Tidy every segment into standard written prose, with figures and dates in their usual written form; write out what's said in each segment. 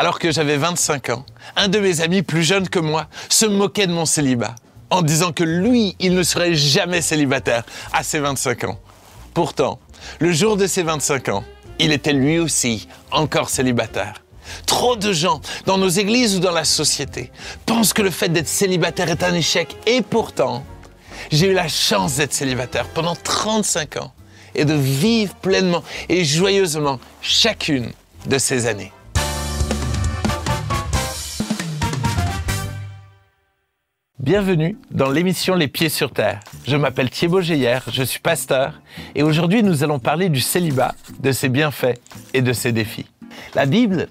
Alors que j'avais 25 ans, un de mes amis plus jeune que moi se moquait de mon célibat, en disant que lui, il ne serait jamais célibataire à ses 25 ans. Pourtant, le jour de ses 25 ans, il était lui aussi encore célibataire. Trop de gens, dans nos églises ou dans la société, pensent que le fait d'être célibataire est un échec. Et pourtant, j'ai eu la chance d'être célibataire pendant 35 ans et de vivre pleinement et joyeusement chacune de ces années. Bienvenue dans l'émission Les Pieds sur Terre. Je m'appelle Thibaut Geyer, je suis pasteur et aujourd'hui nous allons parler du célibat, de ses bienfaits et de ses défis. La Bible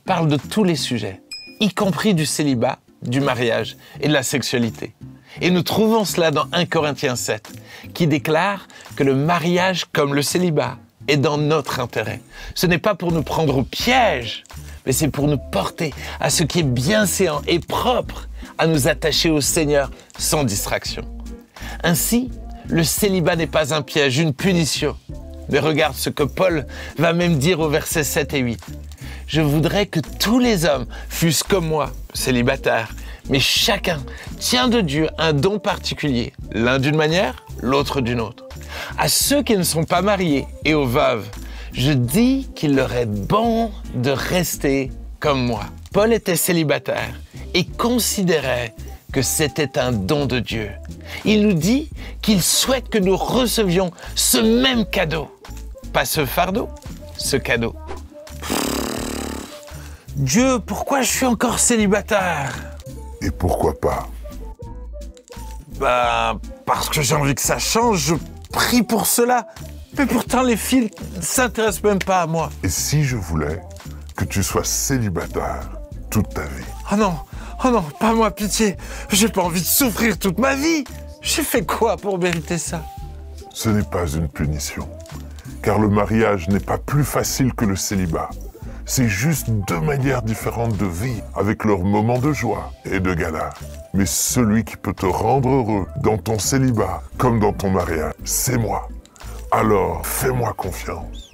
parle de tous les sujets, y compris du célibat, du mariage et de la sexualité. Et nous trouvons cela dans 1 Corinthiens 7, qui déclare que le mariage comme le célibat est dans notre intérêt. Ce n'est pas pour nous prendre au piège, mais c'est pour nous porter à ce qui est bienséant et propre, à nous attacher au Seigneur sans distraction. Ainsi, le célibat n'est pas un piège, une punition. Mais regarde ce que Paul va même dire au versets 7 et 8. « Je voudrais que tous les hommes fussent comme moi, célibataires, mais chacun tient de Dieu un don particulier, l'un d'une manière, l'autre d'une autre. À ceux qui ne sont pas mariés et aux veuves, je dis qu'il leur est bon de rester comme moi. » Paul était célibataire et considérait que c'était un don de Dieu. Il nous dit qu'il souhaite que nous recevions ce même cadeau. Pas ce fardeau, ce cadeau. Dieu, pourquoi je suis encore célibataire? Et pourquoi pas? Parce que j'ai envie que ça change, je prie pour cela. Mais pourtant, les filles ne s'intéressent même pas à moi. Et si je voulais que tu sois célibataire toute ta vie? Oh non, pas moi, pitié. J'ai pas envie de souffrir toute ma vie. J'ai fait quoi pour mériter ça? Ce n'est pas une punition, car le mariage n'est pas plus facile que le célibat. C'est juste deux manières différentes de vivre, avec leurs moments de joie et de galère. Mais celui qui peut te rendre heureux dans ton célibat, comme dans ton mariage, c'est moi. Alors, fais-moi confiance.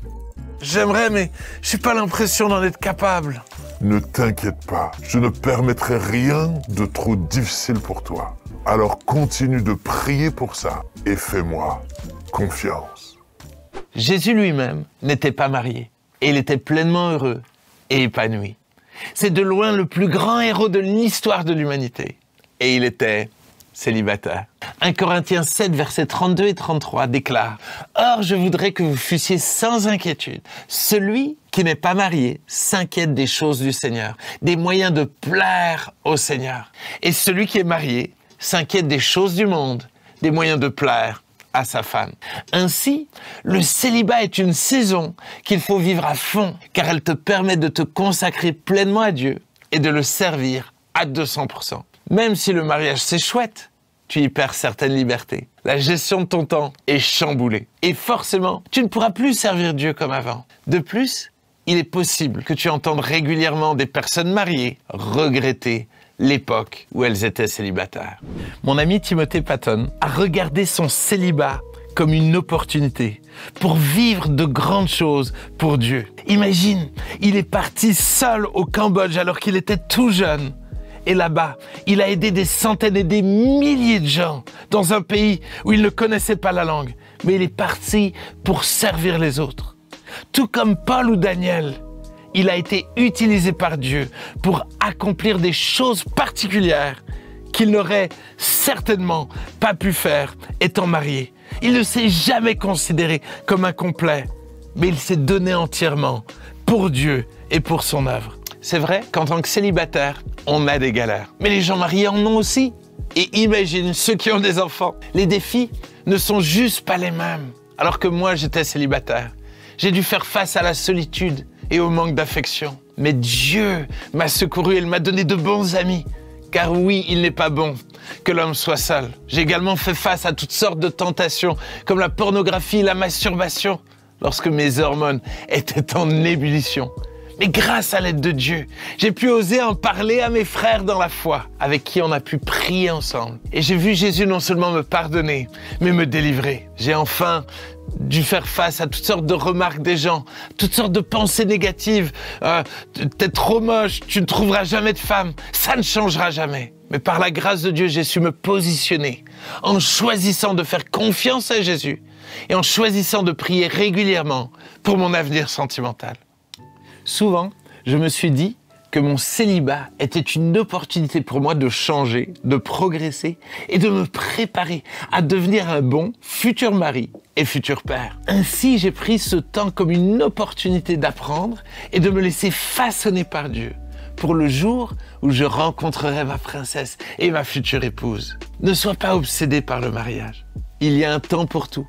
J'aimerais, mais j'ai pas l'impression d'en être capable. Ne t'inquiète pas, je ne permettrai rien de trop difficile pour toi. Alors continue de prier pour ça et fais-moi confiance. Jésus lui-même n'était pas marié et il était pleinement heureux et épanoui. C'est de loin le plus grand héros de l'histoire de l'humanité et il était célibataire. 1 Corinthiens 7, versets 32 et 33 déclare « Or, je voudrais que vous fussiez sans inquiétude. Celui qui n'est pas marié s'inquiète des choses du Seigneur, des moyens de plaire au Seigneur. Et celui qui est marié s'inquiète des choses du monde, des moyens de plaire à sa femme. Ainsi, le célibat est une saison qu'il faut vivre à fond, car elle te permet de te consacrer pleinement à Dieu et de le servir à 200%. Même si le mariage c'est chouette, tu y perds certaines libertés. La gestion de ton temps est chamboulée. Et forcément, tu ne pourras plus servir Dieu comme avant. De plus, il est possible que tu entendes régulièrement des personnes mariées regretter l'époque où elles étaient célibataires. Mon ami Timothée Patton a regardé son célibat comme une opportunité pour vivre de grandes choses pour Dieu. Imagine, il est parti seul au Cambodge alors qu'il était tout jeune. Et là-bas, il a aidé des centaines et des milliers de gens dans un pays où il ne connaissait pas la langue. Mais il est parti pour servir les autres. Tout comme Paul ou Daniel, il a été utilisé par Dieu pour accomplir des choses particulières qu'il n'aurait certainement pas pu faire étant marié. Il ne s'est jamais considéré comme incomplet, mais il s'est donné entièrement pour Dieu et pour son œuvre. C'est vrai qu'en tant que célibataire, on a des galères. Mais les gens mariés en ont aussi. Et imagine ceux qui ont des enfants. Les défis ne sont juste pas les mêmes. Alors que moi, j'étais célibataire. J'ai dû faire face à la solitude et au manque d'affection. Mais Dieu m'a secouru et il m'a donné de bons amis. Car oui, il n'est pas bon que l'homme soit seul. J'ai également fait face à toutes sortes de tentations, comme la pornographie, la masturbation, lorsque mes hormones étaient en ébullition. Mais grâce à l'aide de Dieu, j'ai pu oser en parler à mes frères dans la foi, avec qui on a pu prier ensemble. Et j'ai vu Jésus non seulement me pardonner, mais me délivrer. J'ai enfin dû faire face à toutes sortes de remarques des gens, toutes sortes de pensées négatives. T'es trop moche, tu ne trouveras jamais de femme, ça ne changera jamais. Mais par la grâce de Dieu, j'ai su me positionner en choisissant de faire confiance à Jésus et en choisissant de prier régulièrement pour mon avenir sentimental. Souvent, je me suis dit que mon célibat était une opportunité pour moi de changer, de progresser et de me préparer à devenir un bon futur mari et futur père. Ainsi, j'ai pris ce temps comme une opportunité d'apprendre et de me laisser façonner par Dieu pour le jour où je rencontrerai ma princesse et ma future épouse. Ne sois pas obsédé par le mariage. Il y a un temps pour tout.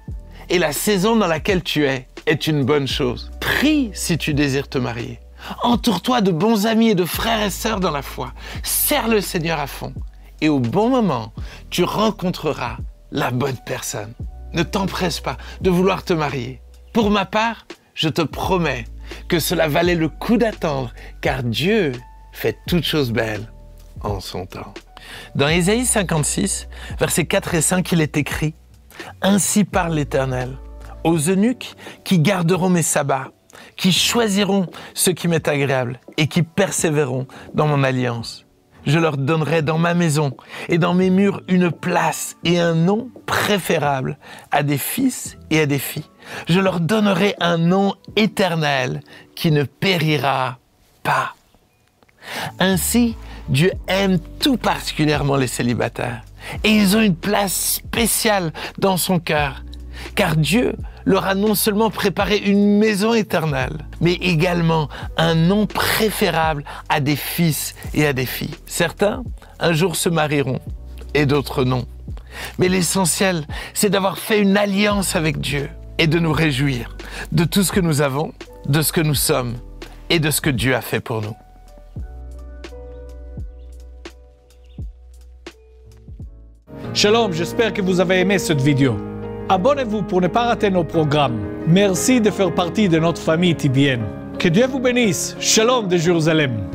Et la saison dans laquelle tu es est une bonne chose. Prie si tu désires te marier. Entoure-toi de bons amis et de frères et sœurs dans la foi. Sers le Seigneur à fond. Et au bon moment, tu rencontreras la bonne personne. Ne t'empresse pas de vouloir te marier. Pour ma part, je te promets que cela valait le coup d'attendre, car Dieu fait toutes choses belles en son temps. Dans Ésaïe 56, versets 4 et 5, il est écrit « Ainsi parle l'Éternel, aux eunuques qui garderont mes sabbats, qui choisiront ce qui m'est agréable et qui persévéreront dans mon alliance. Je leur donnerai dans ma maison et dans mes murs une place et un nom préférable à des fils et à des filles. Je leur donnerai un nom éternel qui ne périra pas. » Ainsi, Dieu aime tout particulièrement les célibataires et ils ont une place spéciale dans son cœur, car Dieu leur a non seulement préparé une maison éternelle, mais également un nom préférable à des fils et à des filles. Certains, un jour se marieront et d'autres non. Mais l'essentiel, c'est d'avoir fait une alliance avec Dieu et de nous réjouir de tout ce que nous avons, de ce que nous sommes et de ce que Dieu a fait pour nous. Shalom, j'espère que vous avez aimé cette vidéo. Abonnez-vous pour ne pas rater nos programmes. Merci de faire partie de notre famille TBN. Que Dieu vous bénisse. Shalom de Jérusalem.